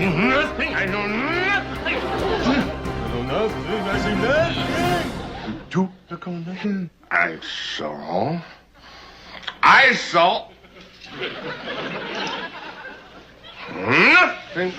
see nothing. I know nothing. I know nothing. I see nothing. You do look on nothing. I saw. Nothing.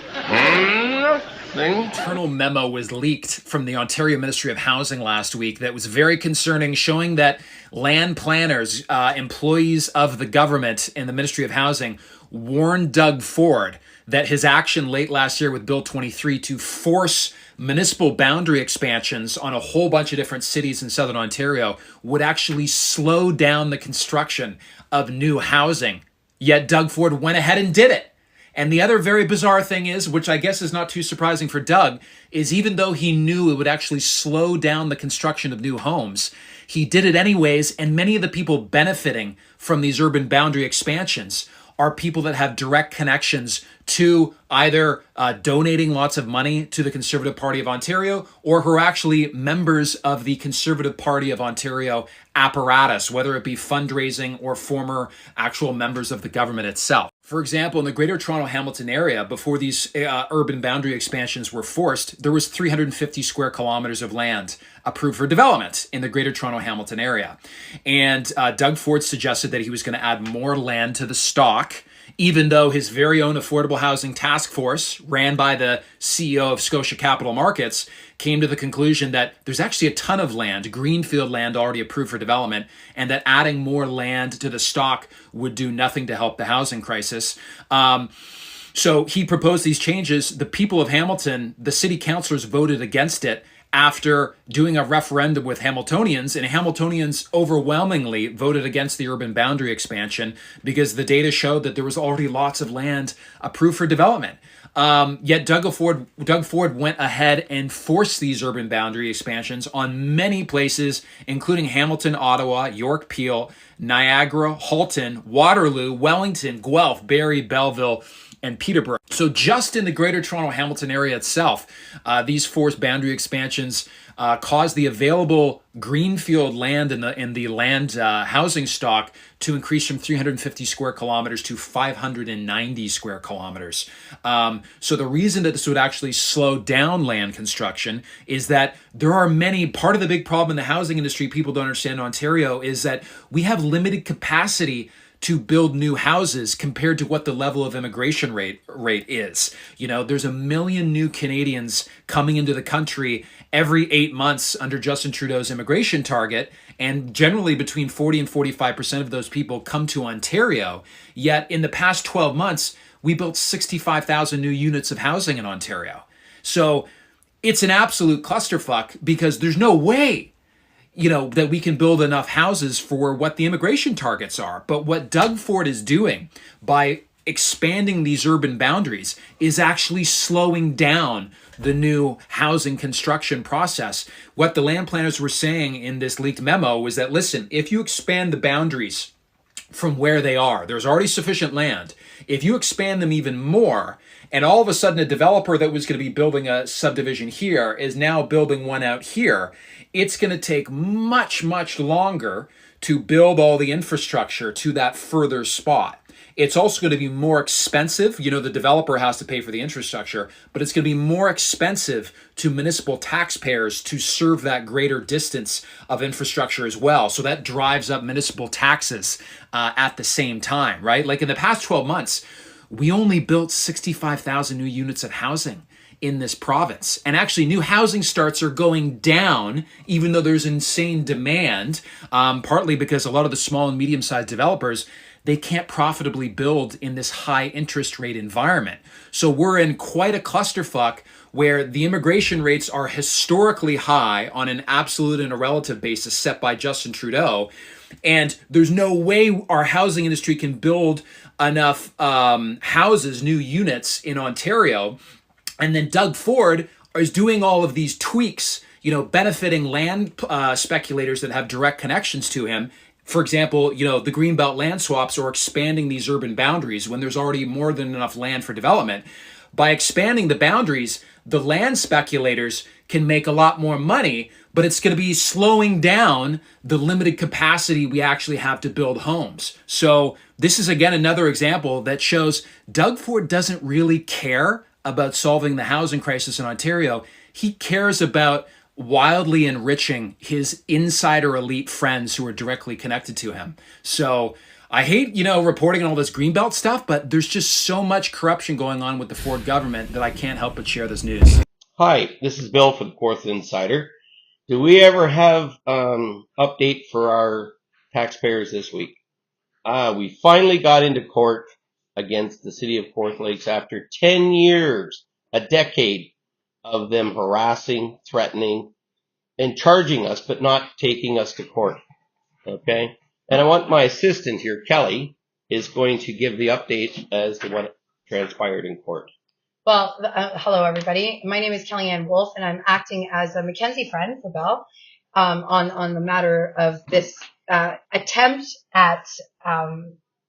Nothing. Internal memo was leaked from the Ontario Ministry of Housing last week that was very concerning, showing that land planners, employees of the government in the Ministry of Housing, warned Doug Ford that his action late last year with Bill 23 to force municipal boundary expansions on a whole bunch of different cities in Southern Ontario would actually slow down the construction of new housing. Yet Doug Ford went ahead and did it. And the other very bizarre thing is, which I guess is not too surprising for Doug, is even though he knew it would actually slow down the construction of new homes, he did it anyways, and many of the people benefiting from these urban boundary expansions are people that have direct connections to either donating lots of money to the Conservative Party of Ontario, or who are actually members of the Conservative Party of Ontario apparatus, whether it be fundraising or former actual members of the government itself. For example, in the Greater Toronto Hamilton area, before these urban boundary expansions were forced, there was 350 square kilometers of land approved for development in the Greater Toronto Hamilton area. And Doug Ford suggested that he was going to add more land to the stock, even though his very own affordable housing task force, ran by the CEO of Scotia Capital Markets, came to the conclusion that there's actually a ton of land, greenfield land already approved for development, and that adding more land to the stock would do nothing to help the housing crisis. So he proposed these changes. The people of Hamilton, the city councillors, voted against it after doing a referendum with Hamiltonians, and Hamiltonians overwhelmingly voted against the urban boundary expansion because the data showed that there was already lots of land approved for development. Yet Doug Ford went ahead and forced these urban boundary expansions on many places, including Hamilton, Ottawa, York, Peel, Niagara, Halton, Waterloo, Wellington, Guelph, Barrie, Belleville, and Peterborough. So just in the Greater Toronto Hamilton area itself, these forced boundary expansions caused the available greenfield land in the land housing stock to increase from 350 square kilometers to 590 square kilometers. So the reason that this would actually slow down land construction is that there are part of the big problem in the housing industry people don't understand in Ontario is that we have limited capacity to build new houses compared to what the level of immigration rate is. You know, there's 1 million new Canadians coming into the country every 8 months under Justin Trudeau's immigration target, and generally between 40 and 45% of those people come to Ontario. Yet in the past 12 months, we built 65,000 new units of housing in Ontario. So it's an absolute clusterfuck because there's no way that we can build enough houses for what the immigration targets are. But what Doug Ford is doing by expanding these urban boundaries is actually slowing down the new housing construction process. What the land planners were saying in this leaked memo was that, listen, if you expand the boundaries from where they are, there's already sufficient land. If you expand them even more, and all of a sudden a developer that was going to be building a subdivision here is now building one out here, it's going to take much, much longer to build all the infrastructure to that further spot. It's also going to be more expensive. The developer has to pay for the infrastructure, but it's going to be more expensive to municipal taxpayers to serve that greater distance of infrastructure as well. So that drives up municipal taxes at the same time, right? Like in the past 12 months, we only built 65,000 new units of housing in this province. And actually new housing starts are going down, even though there's insane demand, partly because a lot of the small and medium-sized developers, they can't profitably build in this high interest rate environment. So we're in quite a clusterfuck where the immigration rates are historically high on an absolute and a relative basis set by Justin Trudeau. And there's no way our housing industry can build enough houses, new units in Ontario. And then Doug Ford is doing all of these tweaks, benefiting land speculators that have direct connections to him. For example, the Greenbelt land swaps or expanding these urban boundaries when there's already more than enough land for development. By expanding the boundaries, the land speculators can make a lot more money, but it's going to be slowing down the limited capacity we actually have to build homes. So this is, again, another example that shows Doug Ford doesn't really care about solving the housing crisis in Ontario. He cares about wildly enriching his insider elite friends who are directly connected to him. So I hate, reporting on all this Greenbelt stuff, but there's just so much corruption going on with the Ford government that I can't help but share this news. Hi, this is Bill for the Fourth Insider. Do we ever have update for our taxpayers this week? We finally got into court against the city of Fourth Lakes after 10 years, a decade of them harassing, threatening, and charging us, but not taking us to court. Okay? And I want my assistant here, Kelly, is going to give the update as to what transpired in court. Well, hello, everybody. My name is Kelly Anne Wolfe, and I'm acting as a Mackenzie friend for Bell on the matter of this attempt at,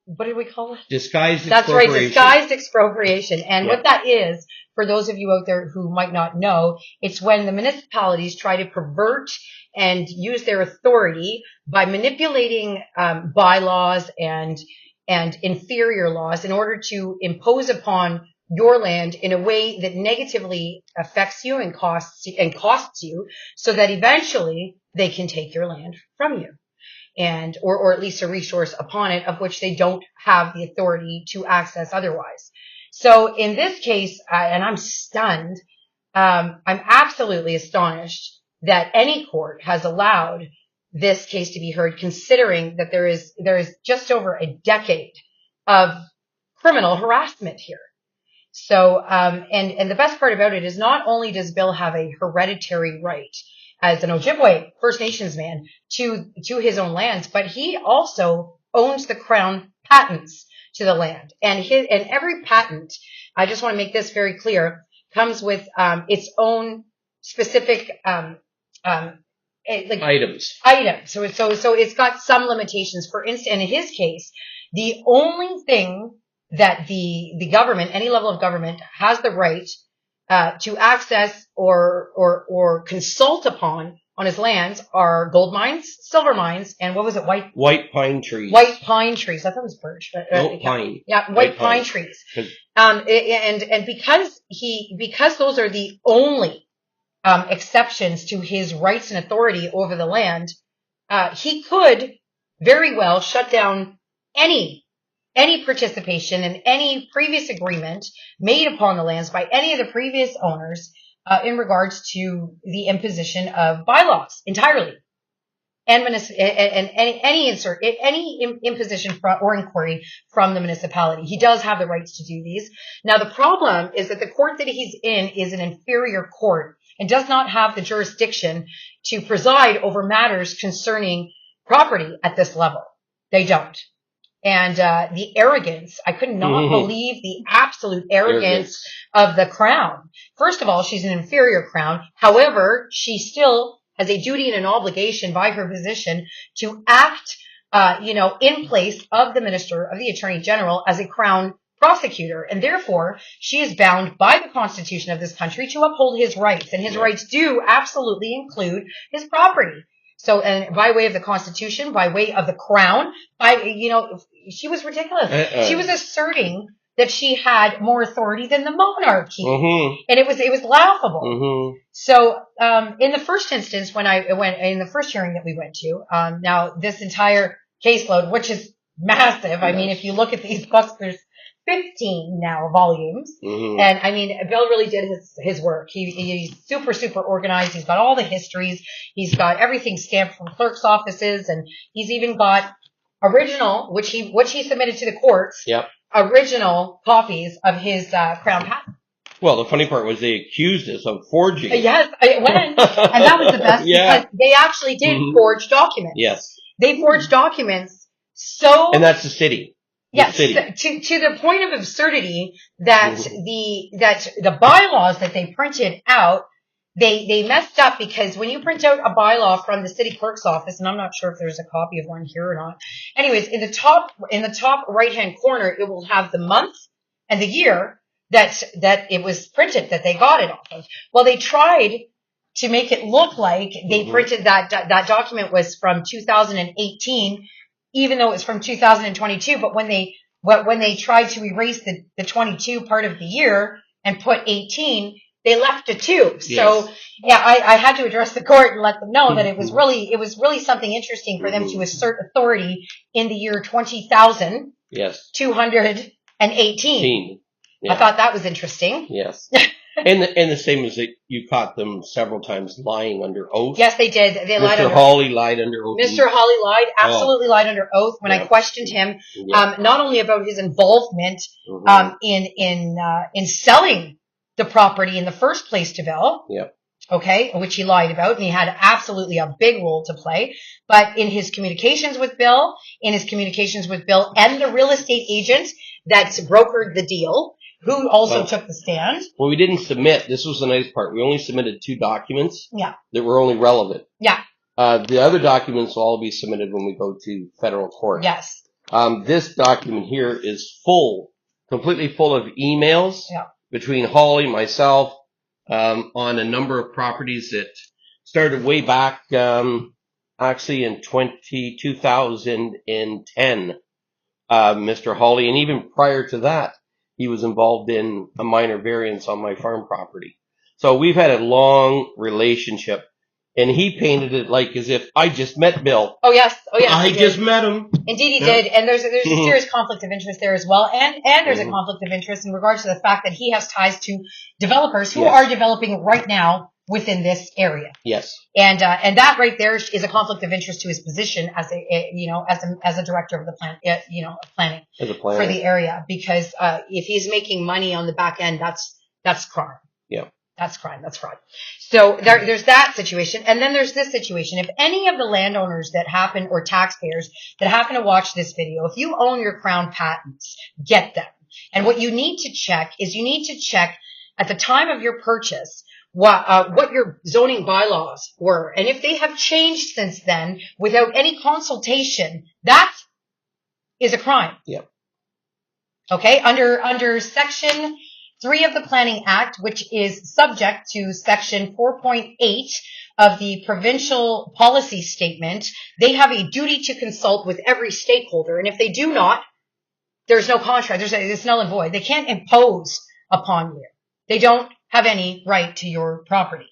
what did we call it? Disguised That's expropriation. right, disguised expropriation. And Yeah. what that is, for those of you out there who might not know, it's when the municipalities try to pervert and use their authority by manipulating bylaws and inferior laws in order to impose upon your land in a way that negatively affects you and costs you, so that eventually they can take your land from you, and or at least a resource upon it of which they don't have the authority to access otherwise. So in this case, and I'm stunned, I'm absolutely astonished that any court has allowed this case to be heard, considering that there is just over a decade of criminal harassment here. So, and the best part about it is not only does Bill have a hereditary right as an Ojibwe First Nations man to his own lands, but he also owns the Crown patents to the land. And every patent, I just want to make this very clear, comes with its own specific Items. So it's got some limitations. For instance, in his case, the only thing that the government, any level of government, has the right to access or consult upon on his lands are gold mines, silver mines, and what was it? White pine trees. White pine trees. I thought it was birch, but pine. Yeah, white pine trees. And because those are the only exceptions to his rights and authority over the land, he could very well shut down any participation in any previous agreement made upon the lands by any of the previous owners in regards to the imposition of bylaws entirely, and any imposition or inquiry from the municipality. He does have the rights to do these. Now, the problem is that the court that he's in is an inferior court and does not have the jurisdiction to preside over matters concerning property at this level. They don't. And the arrogance, I could not believe the absolute arrogance of the Crown. First of all, she's an inferior Crown. However, she still has a duty and an obligation by her position to act, in place of the Minister of the Attorney General as a Crown prosecutor. And therefore, she is bound by the Constitution of this country to uphold his rights. And his rights do absolutely include his property. So, and by way of the Constitution, by way of the Crown, she was ridiculous. She was asserting that she had more authority than the monarchy, and it was laughable. So, in the first instance, in the first hearing that we went to, now this entire caseload, which is massive. I mean, if you look at these books, there's 15 now volumes. And I mean, Bill really did his work. He's super, super organized. He's got all the histories. He's got everything stamped from clerk's offices, and he's even got original, which he submitted to the courts. Yep. Original copies of his Crown patent. Well, the funny part was they accused us of forging. Yes, and that was the best because they actually did forge documents. Yes. They forged documents. So. And that's the city. Yes, to the point of absurdity that the bylaws that they printed out, they messed up, because when you print out a bylaw from the city clerk's office, and I'm not sure if there's a copy of one here or not. Anyways, in the top right hand corner, it will have the month and the year that it was printed, that they got it off of. Well, they tried to make it look like they printed that document was from 2018. Even though it's from 2022, but when they tried to erase the 22 part of the year and put 18, they left a 2. Yes. So yeah, I had to address the court and let them know that it was really something interesting for them to assert authority in the year 20,218. Yes. I thought that was interesting. Yes. And the same as that you caught them several times lying under oath. Yes, they did. They lied Mr. under Hawley lied under oath. Mr. Hawley lied, absolutely lied under oath when I questioned him, not only about his involvement in selling the property in the first place to Bill. Yep. Okay, which he lied about, and he had absolutely a big role to play. But in his communications with Bill, and the real estate agent that's brokered the deal, who also took the stand. Well, we didn't submit. This was the nice part. We only submitted 2 documents. Yeah. That were only relevant. Yeah. The other documents will all be submitted when we go to federal court. Yes. This document here is completely full of emails between Hawley, myself, on a number of properties that started way back, actually in 2010, Mr. Hawley, and even prior to that, he was involved in a minor variance on my farm property. So we've had a long relationship, and he painted it like as if I just met Bill. Oh yes. I just met him. Indeed, he did, and there's a serious conflict of interest there as well, and there's a conflict of interest in regards to the fact that he has ties to developers who are developing right now within this area. Yes. And that right there is a conflict of interest to his position as a director of the plan, planning for the area, because if he's making money on the back end, that's crime. Yeah. That's crime. That's fraud. So there's that situation. And then there's this situation. If any of the landowners or taxpayers that happen to watch this video, if you own your crown patents, get them. And what you need to check at the time of your purchase, what your zoning bylaws were. And if they have changed since then without any consultation, that is a crime. Yep. Okay. Under Section 3 of the Planning Act, which is subject to Section 4.8 of the Provincial Policy Statement, they have a duty to consult with every stakeholder. And if they do not, there's no contract. It's null and void. They can't impose upon you. They don't have any right to your property.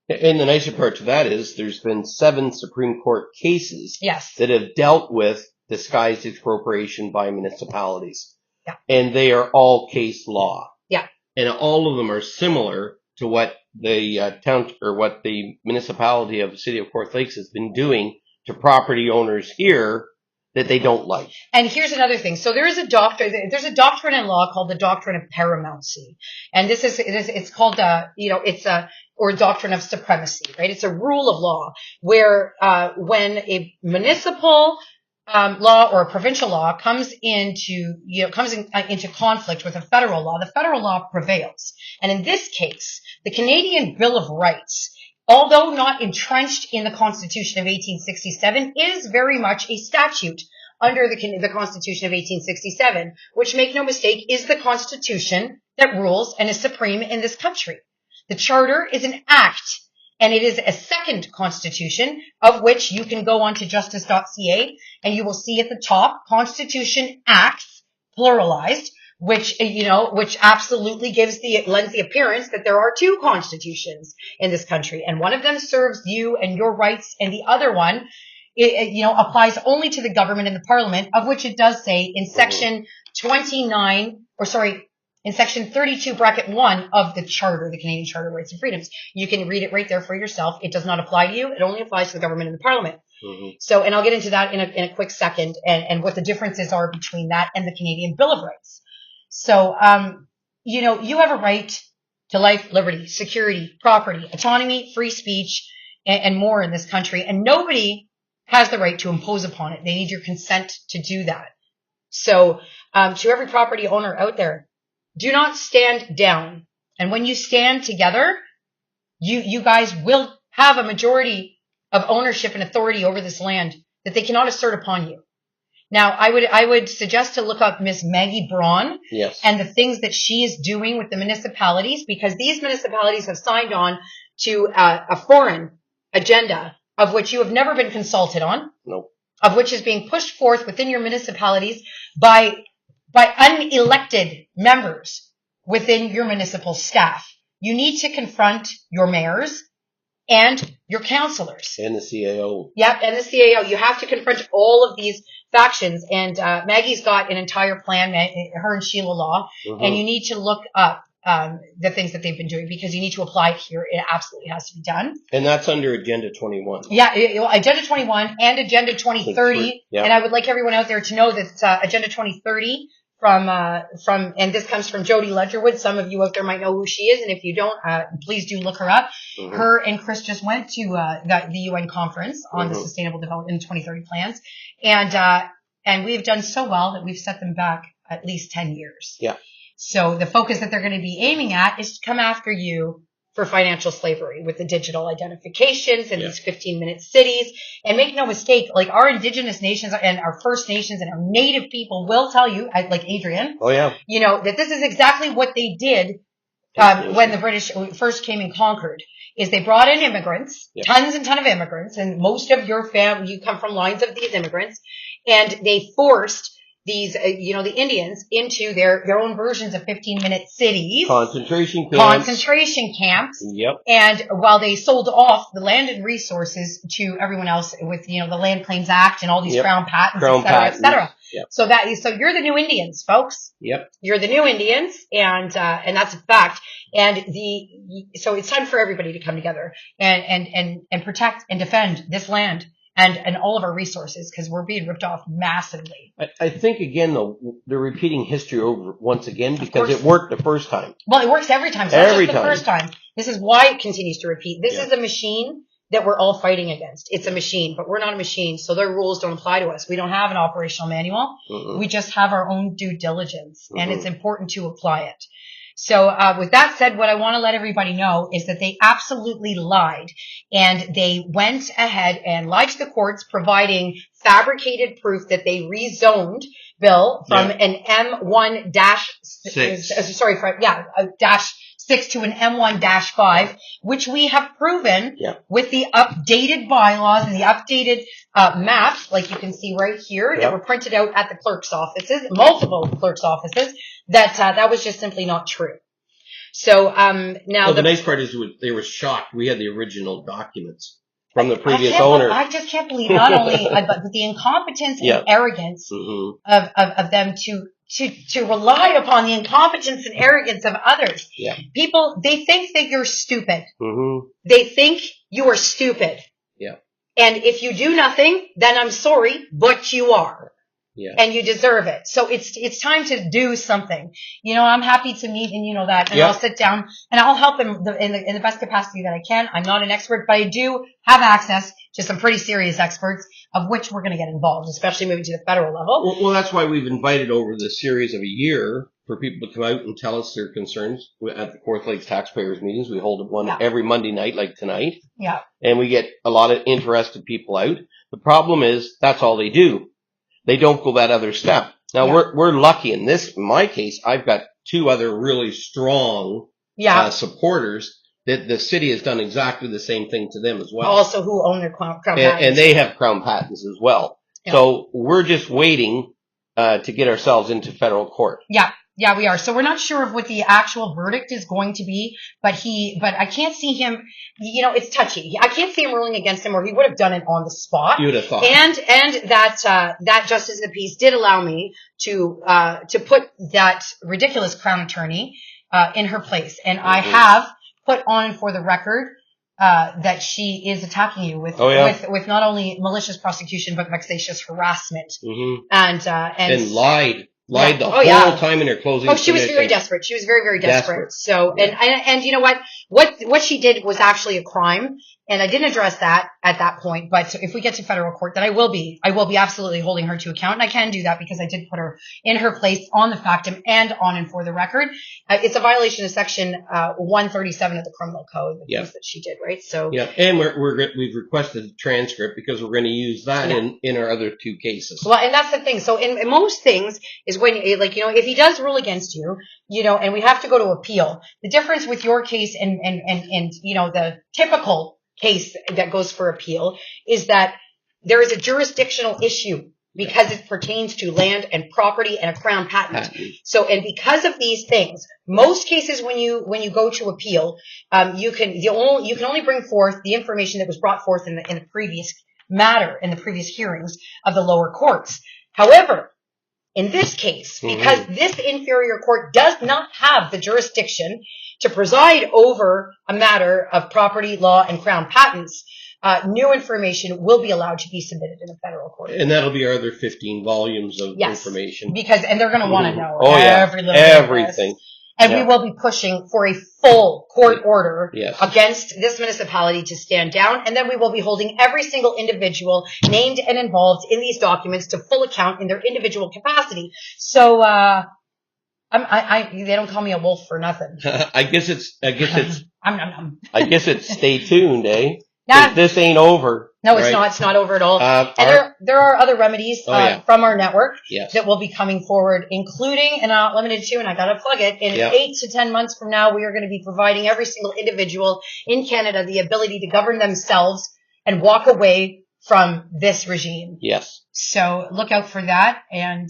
And the nicer part to that is there's been 7 Supreme Court cases that have dealt with disguised expropriation by municipalities. Yeah. And they are all case law. Yeah. And all of them are similar to what the town or what the municipality of the city of Court Lakes has been doing to property owners here that they don't like. And here's another thing. So there's a doctrine in law called the doctrine of paramountcy. And it's called, or doctrine of supremacy, right? It's a rule of law where, when a municipal law or a provincial law comes into conflict with a federal law, the federal law prevails. And in this case, the Canadian Bill of Rights, although not entrenched in the Constitution of 1867, is very much a statute under the Constitution of 1867, which, make no mistake, is the Constitution that rules and is supreme in this country. The Charter is an act, and it is a second constitution, of which you can go on to justice.ca, and you will see at the top, Constitution Acts, pluralized, which absolutely lends the appearance that there are 2 constitutions in this country. And one of them serves you and your rights, and the other one, applies only to the government and the parliament, of which it does say in section 32 bracket 1 of the Charter, the Canadian Charter of Rights and Freedoms. You can read it right there for yourself. It does not apply to you. It only applies to the government and the parliament. Mm-hmm. So, and I'll get into that in a quick second, and what the differences are between that and the Canadian Bill of Rights. So, you have a right to life, liberty, security, property, autonomy, free speech, and more in this country. And nobody has the right to impose upon it. They need your consent to do that. So, to every property owner out there, do not stand down. And when you stand together, you guys will have a majority of ownership and authority over this land that they cannot assert upon you. Now, I would suggest to look up Miss Maggie Braun and the things that she is doing with the municipalities, because these municipalities have signed on to a foreign agenda of which you have never been consulted on, of which is being pushed forth within your municipalities by unelected members within your municipal staff. You need to confront your mayors and your councillors. And the CAO. Yep, and the CAO. You have to confront all of these factions. And Maggie's got an entire plan, her and Sheila Law, and you need to look up the things that they've been doing because you need to apply it here. It absolutely has to be done. And that's under Agenda 21. Yeah, Agenda 21 and Agenda 2030. Yeah. And I would like everyone out there to know that Agenda 2030 from and this comes from Jody Ledgerwood. Some of you out there might know who she is, and if you don't, please do look her up. Her and Chris just went to the UN conference on the Sustainable Development 2030 plans, and we've done so well that we've set them back at least 10 years. Yeah. So the focus that they're going to be aiming at is to come after you for financial slavery with the digital identifications and these 15-minute cities. And make no mistake, like our indigenous nations and our First Nations and our Native people will tell you, like Adrian, you know, that this is exactly what they did when the British first came and conquered. Is they brought in immigrants, tons and tons of immigrants, and most of your family, you come from lines of these immigrants, and they forced these, the Indians into their own versions of 15-minute cities. Concentration camps. Yep. And while they sold off the land and resources to everyone else with, the Land Claims Act and all these crown patents, et cetera. Yep. So you're the new Indians, folks. Yep. You're the new Indians, and that's a fact. And so it's time for everybody to come together and protect and defend this land. And all of our resources, because we're being ripped off massively. I think, again, though, they're repeating history over once again because it worked the first time. Well, it works every time. So every time. The first time. This is why it continues to repeat. This is a machine that we're all fighting against. It's a machine, but we're not a machine, so their rules don't apply to us. We don't have an operational manual. We just have our own due diligence, and it's important to apply it. So with that said, what I want to let everybody know is that they absolutely lied, and they went ahead and lied to the courts, providing fabricated proof that they rezoned Bill from an M1-6. -6 to an M1-5, which we have proven with the updated bylaws and the updated maps, like you can see right here, that were printed out at the clerk's offices, multiple clerk's offices, that was just simply not true. So now the nice part is they were shocked. We had the original documents from the previous owner. I just can't believe not only but the incompetence and arrogance of them to rely upon the incompetence and arrogance of others. Yeah. People, they think that you're stupid. They think you are stupid. Yeah. And if you do nothing, then I'm sorry, but you are. Yeah. And you deserve it. So it's time to do something. I'm happy to meet, and that, and I'll sit down and I'll help them in the best capacity that I can. I'm not an expert, but I do have access to some pretty serious experts, of which we're going to get involved, especially moving to the federal level. Well, that's why we've invited over the series of a year for people to come out and tell us their concerns at the Fourth Lakes taxpayers meetings. We hold one every Monday night, like tonight. Yeah. And we get a lot of interested people out. The problem is that's all they do. They don't go that other step. Now we're lucky in my case, I've got two other really strong supporters that the city has done exactly the same thing to them as well. Also who own their crown patents. And they have crown patents as well. Yeah. So we're just waiting to get ourselves into federal court. Yeah. Yeah, we are. So we're not sure of what the actual verdict is going to be, but I can't see him, it's touchy. I can't see him ruling against him, or he would have done it on the spot. You would have thought. And that justice of the peace did allow me to put that ridiculous crown attorney, in her place. And I have put on for the record, that she is attacking you with not only malicious prosecution, but vexatious harassment. And lied the whole time in her closing. Oh, she was very desperate. She was very, very desperate. So, and you know what she did was actually a crime. And I didn't address that at that point. But if we get to federal court, then I will be absolutely holding her to account. And I can do that because I did put her in her place on the factum and on and for the record. It's a violation of section 137 of the criminal code, the things that she did, right? So and we've requested a transcript because we're going to use that in our other two cases. Well, and that's the thing. So in most things is when, if he does rule against you, and we have to go to appeal, the difference with your case and the typical case that goes for appeal is that there is a jurisdictional issue because it pertains to land and property and a crown patent. So, and because of these things, most cases when you go to appeal, you can only bring forth the information that was brought forth in the previous matter, in the previous hearings of the lower courts. However, in this case, because this inferior court does not have the jurisdiction to preside over a matter of property law and crown patents, new information will be allowed to be submitted in a federal court. And that'll be our other 15 volumes of information. And they're going to want to know everything. And we will be pushing for a full court order against this municipality to stand down. And then we will be holding every single individual named and involved in these documents to full account in their individual capacity. So, they don't call me a wolf for nothing. I guess it's stay tuned, eh? Nah. This ain't over. No, it's not. It's not over at all. And there are other remedies from our network that will be coming forward, including and not limited to, and I gotta plug it, in 8 to 10 months from now, we are going to be providing every single individual in Canada the ability to govern themselves and walk away from this regime. Yes. So look out for that. And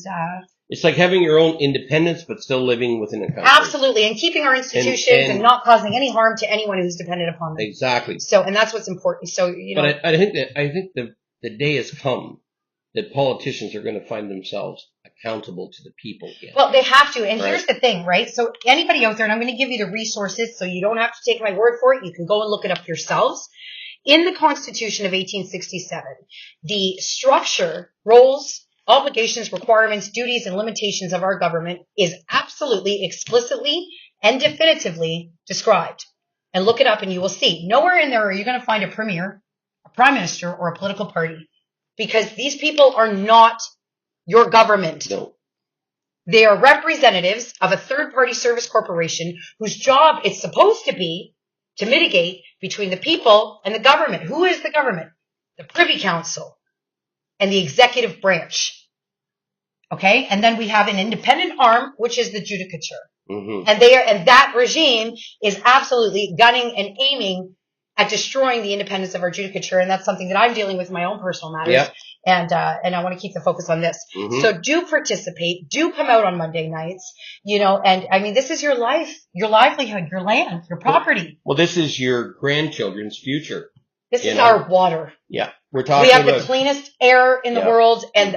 it's like having your own independence, but still living within a country. Absolutely, and keeping our institutions and not causing any harm to anyone who's dependent upon them. Exactly. So, and that's what's important. So, But I think the day has come that politicians are going to find themselves accountable to the people again. Well, they have to. And here's the thing, right? So anybody out there, and I'm going to give you the resources so you don't have to take my word for it. You can go and look it up yourselves. In the Constitution of 1867, the structure, roles, obligations, requirements, duties, and limitations of our government is absolutely, explicitly, and definitively described. And look it up and you will see. Nowhere in there are you going to find a premier, a prime minister, or a political party. Because these people are not your government. No. They are representatives of a third-party service corporation whose job it's supposed to be to mitigate between the people and the government. Who is the government? The Privy Council and the executive branch. Okay? And then we have an independent arm, which is the judicature. And that regime is absolutely gunning and aiming at destroying the independence of our judicature. And that's something that I'm dealing with in my own personal matters. Yep. And I want to keep the focus on this. So do participate. Do come out on Monday nights, and I mean, this is your life, your livelihood, your land, your property. Well, this is your grandchildren's future. This is our water. Yeah. We're talking We have the cleanest air in the world and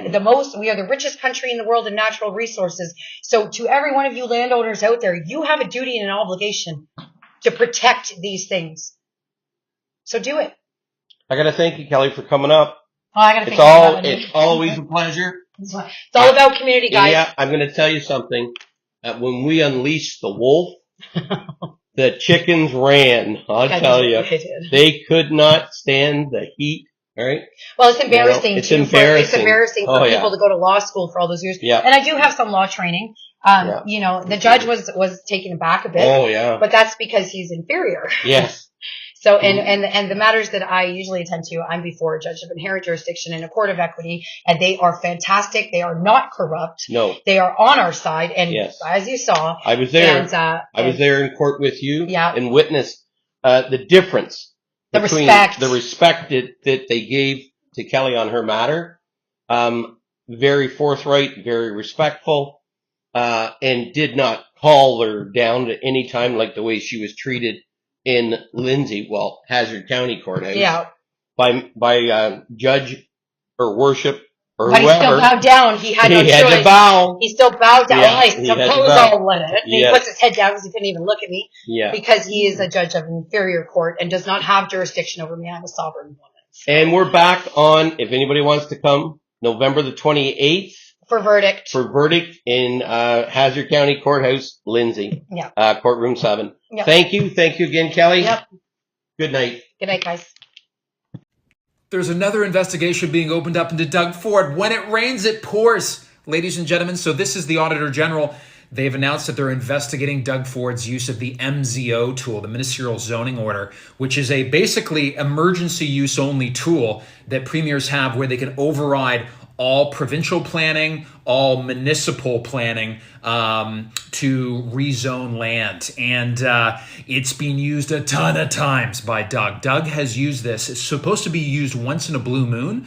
we are the richest country in the world in natural resources. So to every one of you landowners out there, you have a duty and an obligation to protect these things. So do it. I got to thank you, Kelly, for coming up. Oh, I got to thank you. It's always a pleasure. It's all about community, guys. Yeah, I'm going to tell you something. When we unleashed the wolf, the chickens ran. I'll tell you. They could not stand the heat. All right. Well, it's embarrassing. It's embarrassing for people to go to law school for all those years. Yeah. And I do have some law training. The judge was taken aback a bit. Oh, yeah. But that's because he's inferior. Yes. So, and the matters that I usually attend to, I'm before a judge of inherent jurisdiction in a court of equity, and they are fantastic. They are not corrupt. No. They are on our side. And as you saw, I was there. I was there in court with you and witnessed the difference. The between respect. The respect that they gave to Kelly on her matter. Very forthright, very respectful, and did not call her down at any time like the way she was treated in Hazard County Courthouse by judge or worship or but whoever. He still bowed down. He had no choice. To bow. He still bowed down. Yeah, I suppose I'll let it. And he puts his head down because he couldn't even look at me. Yeah. Because he is a judge of an inferior court and does not have jurisdiction over me. I'm a sovereign woman. So. And we're back on, if anybody wants to come, November the 28th. For verdict. In Hazard County Courthouse, Lindsay. Yeah. Courtroom 7. Yep. Thank you. Thank you again, Kelly. Yep. Good night. Good night, guys. There's another investigation being opened up into Doug Ford. When it rains, it pours, ladies and gentlemen. So this is the Auditor General. They've announced that they're investigating Doug Ford's use of the MZO tool, the Ministerial Zoning Order, which is a basically emergency use only tool that premiers have where they can override all provincial planning, all municipal planning to rezone land. And it's been used a ton of times by Doug. Doug has used this. It's supposed to be used once in a blue moon.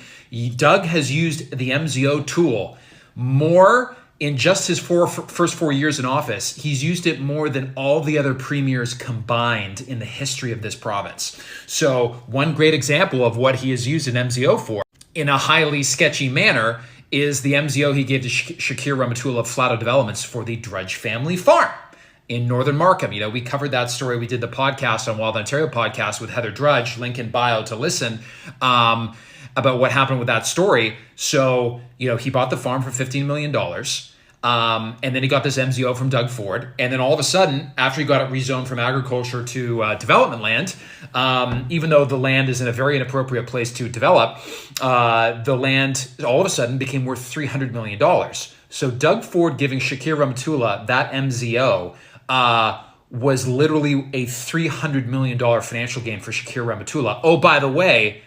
Doug has used the MZO tool more in just his first 4 years in office. He's used it more than all the other premiers combined in the history of this province. So one great example of what he has used an MZO for in a highly sketchy manner is the MZO he gave to Shakir Ramatula of Flato Developments for the Drudge family farm in Northern Markham. You know, we covered that story. We did the podcast on Wild Ontario podcast with Heather Drudge, link in bio to listen, about what happened with that story. So, you know, he bought the farm for $15 million. And then he got this MZO from Doug Ford. And then all of a sudden, after he got it rezoned from agriculture to development land, even though the land is in a very inappropriate place to develop, the land all of a sudden became worth $300 million. So Doug Ford giving Shakir Ramatula that MZO was literally a $300 million financial gain for Shakir Ramatula. Oh, by the way,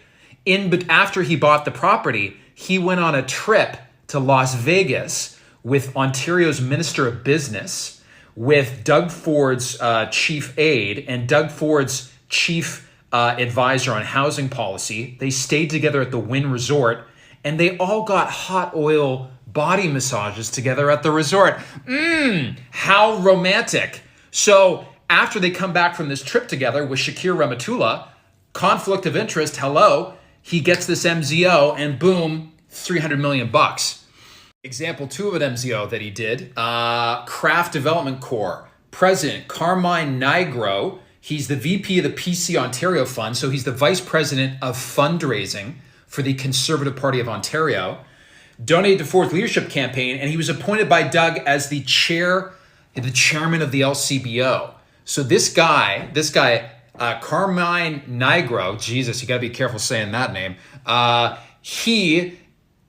after he bought the property, he went on a trip to Las Vegas with Ontario's Minister of Business, with Doug Ford's chief aide and Doug Ford's chief advisor on housing policy. They stayed together at the Wynn Resort, and they all got hot oil body massages together at the resort. How romantic. So after they come back from this trip together with Shakir Ramatula, conflict of interest, hello, he gets this MZO and boom, $300 million. Example 2 of an MZO that he did, Craft Development Corps, President Carmine Nigro. He's the VP of the PC Ontario Fund, so he's the Vice President of Fundraising for the Conservative Party of Ontario. Donated to Ford's leadership campaign, and he was appointed by Doug as the chairman of the LCBO. So this guy, Carmine Nigro, Jesus, you got to be careful saying that name. He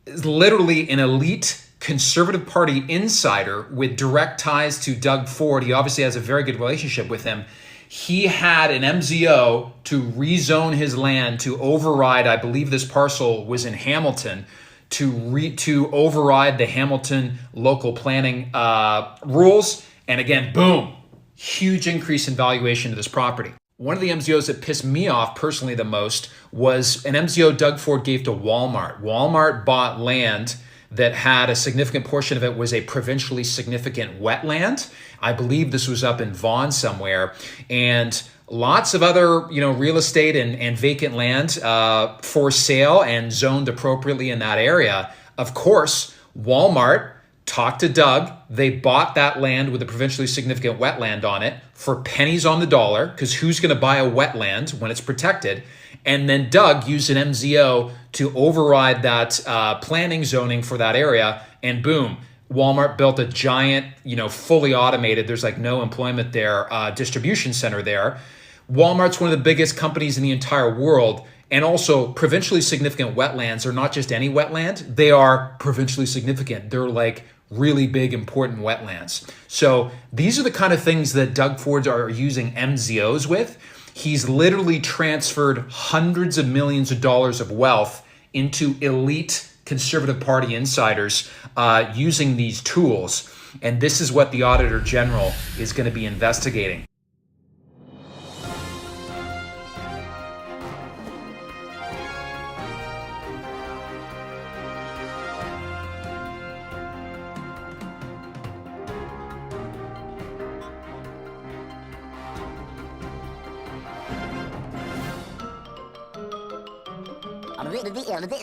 is literally an elite Conservative Party insider with direct ties to Doug Ford. He obviously has a very good relationship with him. He had an MZO to rezone his land to override, I believe this parcel was in Hamilton, to override the Hamilton local planning rules. And again, boom, huge increase in valuation of this property. One of the MZOs that pissed me off personally the most was an MZO Doug Ford gave to Walmart. Walmart bought land that had a significant portion of it was a provincially significant wetland. I believe this was up in Vaughan somewhere. And lots of other, real estate and vacant land for sale and zoned appropriately in that area. Of course, Walmart talked to Doug. They bought that land with a provincially significant wetland on it for pennies on the dollar, because who's going to buy a wetland when it's protected? And then Doug used an MZO to override that planning zoning for that area, and boom, Walmart built a giant, fully automated, there's like no employment there, distribution center there. Walmart's one of the biggest companies in the entire world. And also, provincially significant wetlands are not just any wetland, they are provincially significant. They're like really big, important wetlands. So these are the kind of things that Doug Ford are using MZOs with. He's literally transferred hundreds of millions of dollars of wealth into elite Conservative Party insiders using these tools. And this is what the Auditor General is going to be investigating.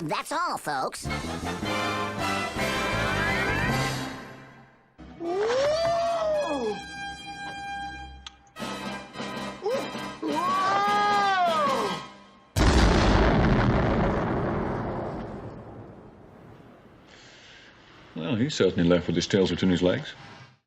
That's all, folks. Well, he's certainly left with his tails between his legs.